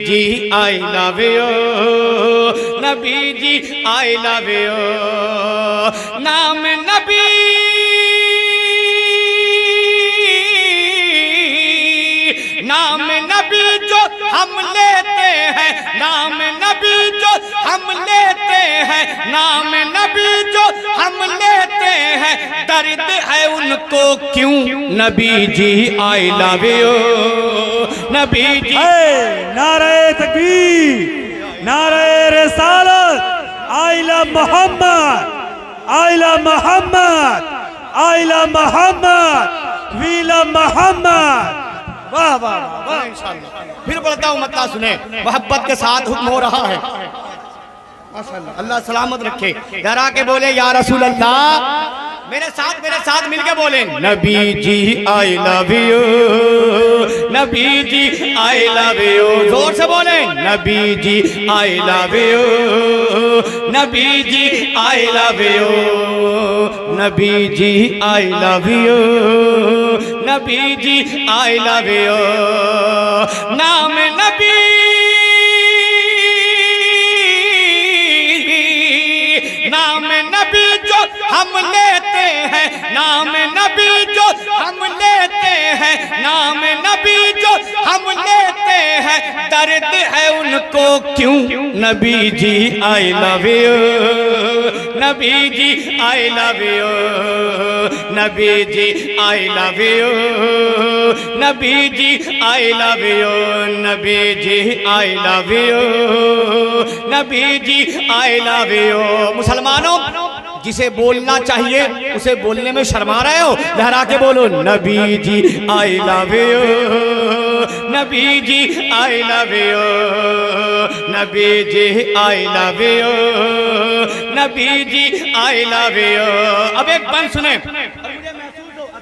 G I love you نبی جی I love you نام نبی نام نبی جو ہم لیتے ہیں نام نبی جو ہم لیتے ہیں نام نبی جو ہم لیتے ہیں درد ہے ان کو کیوں نبی جی I love you نبی جی نعرہ تکبیر نعرہ رسالت I love Muhammad I love Muhammad I love Muhammad we love محمد واہ واہ واہ انشاءاللہ پھر بڑھتا ہوں مطلع سنیں محبت کے ساتھ حکم ہو رہا ہے اللہ سلامت رکھے ذرا کے بولے یا رسول اللہ میرے ساتھ مل کے بولیں نبی جی I love you نبی جی I love you زور سے بولیں نبی جی I love you نبی جی I love you نبی جی I love you نبی جی I love you نام نبی نام نبی جو ہم لیتے ہیں نام نبی جو ہم لیتے ہیں نام نبی جو ہم لیتے ہیں درد ہے ان کو کیوں نبی جی I love you نبی جی I love you نبی جی I love you نبی جی I love you نبی جی I love you نبی جی I love you مسلمانوں جسے بولنا چاہیے اسے بولنے میں شرما رہے ہو لہرا کے بولو نبی جی I love you نبی جی I love you نبی جی I love you نبی جی I love you اب ایک بند سنیں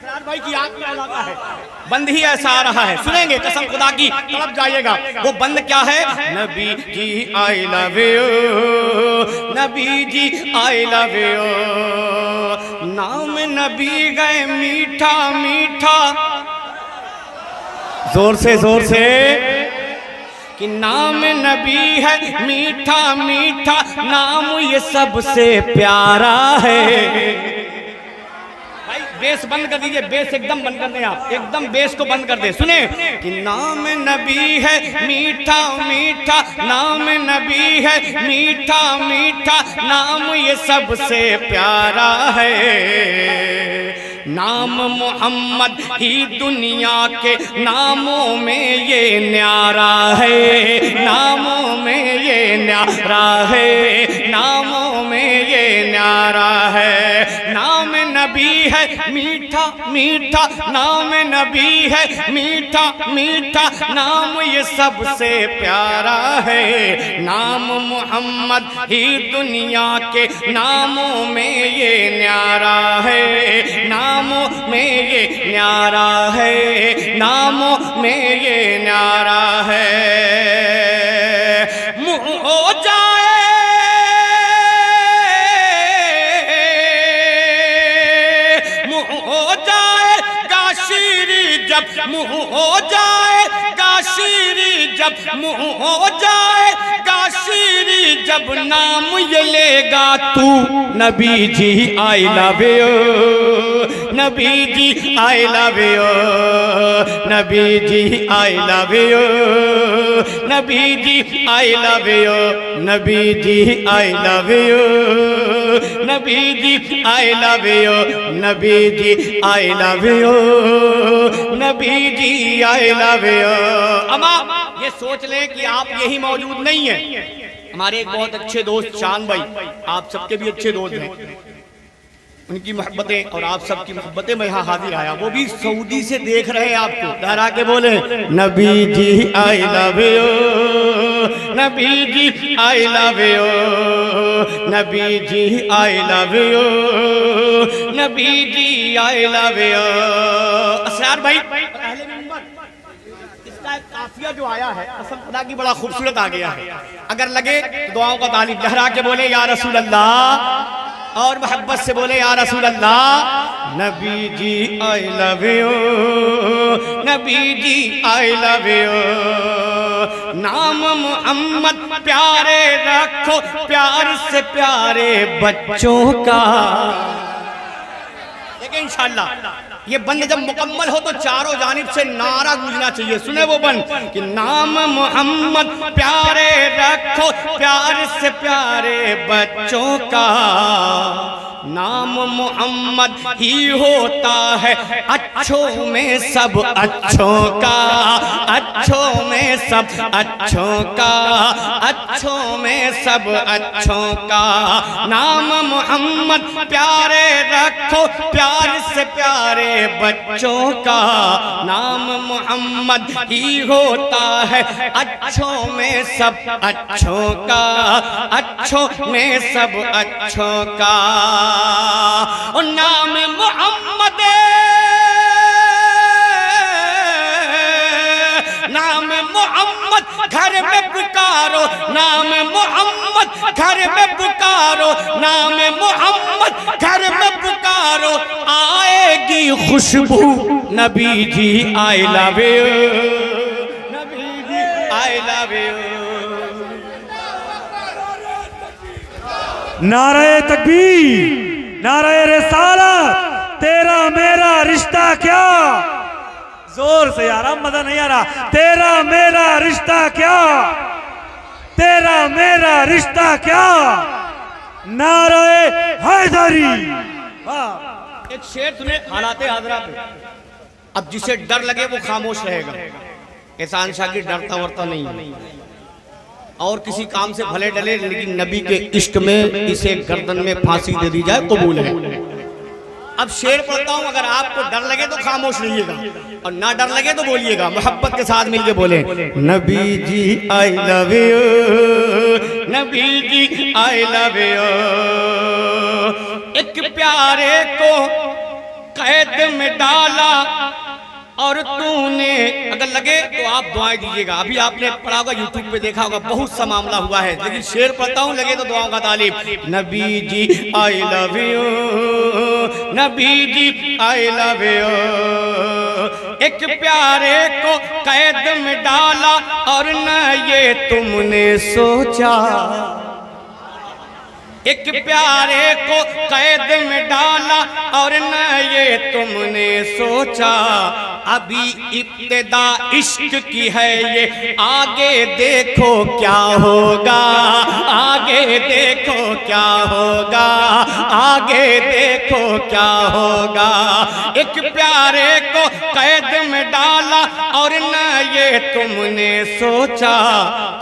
اسرار بھائی کی آپ کا علاقہ ہے بند ہی ایسا آ رہا ہے سنیں گے قسم خدا کی طرف جائیے گا وہ بند کیا ہے نبی جی I love you نبی جی I love you نام نبی گئے میٹھا میٹھا زور سے کہ نام نبی ہے میٹھا میٹھا نام یہ سب سے پیارا ہے بیس بند کر دیجئے بیس ایک دم بند کر دیں آپ ایک دم بیس کو بند کر دیں سنیں کہ نام نبی ہے میٹھا میٹھا نام نبی ہے میٹھا میٹھا نام یہ سب سے پیارا ہے نام محمد ہی دنیا کے ناموں میں یہ نیارا ہے ناموں میں یہ نیارا ہے ناموں میں یہ نیارا ہے نام نبی ہے میٹھا میٹھا نام نبی ہے میٹھا میٹھا نام یہ سب سے پیارا ہے نام محمد ہی دنیا کے ناموں میں یہ نیارا ہے ناموں میں یہ نیارا ہے ناموں میں یہ نیارا ہے منہ ہو جائے منہ ہو جائے گا شیری جب منہ ہو جائے گا شیری جب نام یہ لے گا تو نبی جی I love you نبی جی I love you نبی جی I love you نبی جی I love you نبی جی I love you نبی جی I love you نبی جی I love you نبی جی I love you اما یہ سوچ لیں کہ آپ یہی موجود نہیں ہیں ہمارے ایک بہت اچھے دوست شان بھائی آپ سب کے بھی اچھے دوست ہیں ان کی محبتیں اور آپ سب کی محبتیں میں یہاں حاضر آیا وہ بھی سعودی سے دیکھ رہے ہیں آپ کو دہرا کے بولے نبی جی I love you نبی جی I love you نبی جی I love you نبی جی I love you اسرار بھائی اہل منبر اس کا ایک قافیہ جو آیا ہے قسم خدا کی بڑا خوبصورت آ گیا ہے اگر لگے تو دعاؤں کا طالب لہرا کے بولے یا رسول اللہ اور محبت سے بولے یا رسول اللہ. نبی جی آئی لو یو, نبی جی آئی لو یو. نام محمد پیارے رکھو پیار سے پیارے بچوں کا. لیکن انشاءاللہ یہ بند جب مکمل ہو تو چاروں جانب سے نعرہ گونجنا چاہیے. سنے وہ بند کہ نام محمد پیارے رکھو پیار سے پیارے بچوں کا. نام محمد ہی ہوتا ہے اچھوں میں سب اچھوں کا, اچھوں میں سب اچھوں کا, اچھوں میں سب اچھوں کا. نام محمد پیارے رکھو پیار سے پیارے بچوں کا. نام محمد ہی ہوتا ہے اچھوں میں سب اچھوں کا, اچھوں میں سب اچھوں کا. اور نام محمد, نام محمد گھر میں پکارو, نام محمد گھر میں پکارو, نام محمد گھر میں پکارو. آئے گی خوشبو نبی جی آئی لو یو, نبی جی آئی لو یو. نعرہ تکبیر, نعرہ رسالت, تیرا میرا رشتہ کیا. زور سے یار, اب مزہ نہیں آ رہا. تیرا میرا رشتہ کیا, تیرا میرا رشتہ کیا. نعرہ حیدری. ایک شعر سنے حالات حاضرہ پہ. اب جسے ڈر لگے وہ خاموش رہے گا. احسان شاہ کی ڈرتا ورتا نہیں, اور کسی کام سے بھلے ڈلے, لیکن نبی کے عشق میں اسے گردن میں پھانسی دے دی جائے قبول ہے. اب شعر پڑھتا ہوں, اگر آپ کو ڈر لگے تو خاموش رہیے گا, اور نہ ڈر لگے تو بولیے گا. محبت کے ساتھ مل کے بولیں نبی جی آئی لو یو, نبی جی آئی لو یو. ایک پیارے کو قید میں ڈالا اور تو نے, اگر لگے تو آپ دعائیں دیجئے گا. ابھی آپ نے پڑھا ہوگا, یوٹیوب پہ دیکھا ہوگا, بہت سا معاملہ ہوا ہے, لیکن شعر پڑھتا ہوں, لگے تو دعاؤں کا طالب. نبی جی آئی لو یو, نبی جی آئی لو یو. ایک پیارے کو قید میں ڈالا اور نہ یہ تم نے سوچا. ایک پیارے کو قید میں ڈالا اور نہ یہ تم نے سوچا. ابھی ابتدا عشق کی ہے یہ, آگے دیکھو کیا ہوگا, آگے دیکھو کیا ہوگا, آگے دیکھو کیا ہوگا. ایک پیارے کو قید میں ڈالا اور نہ یہ تم نے سوچا.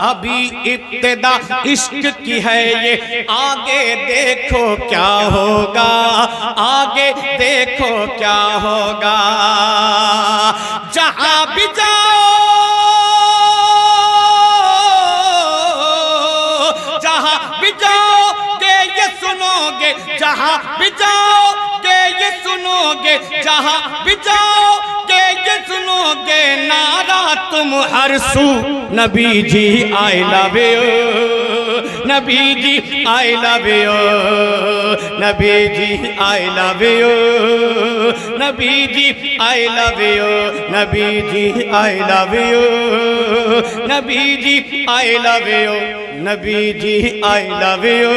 ابھی ابتدا عشق کی ہے یہ, آگے دیکھو کیا ہوگا, آگے دیکھو کیا ہوگا. جہاں بھی جاؤ, جہاں بھی جاؤ گے یہ سنو گے, جہاں بھی جاؤ گے یہ سنو گے, جہاں بھی جاؤ گے یہ سنو گے. نعرہ تم ہر سو نبی جی آئی لو یو, نبی جی آئی لو یو, نبی جی آئی لو یو, نبی جی آئی لو یو, نبی جی آئی لو یو, نبی جی آئی لو یو, نبی جی آئی لو یو,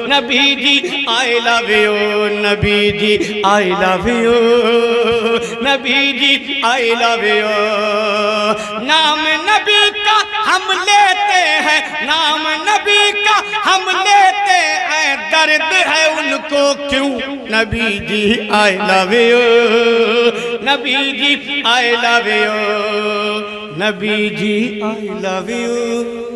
نبی جی آئی لو یو, نبی جی آئی لو یو, نبی جی آئی لو یو. نام نبی کا ہم لیتے ہیں, نام نبی کا ہم لیتے ہیں, درد ہے ان کو کیوں. نبی جی آئی لو یو, نبی جی آئی لو یو, نبی جی آئی لو یو.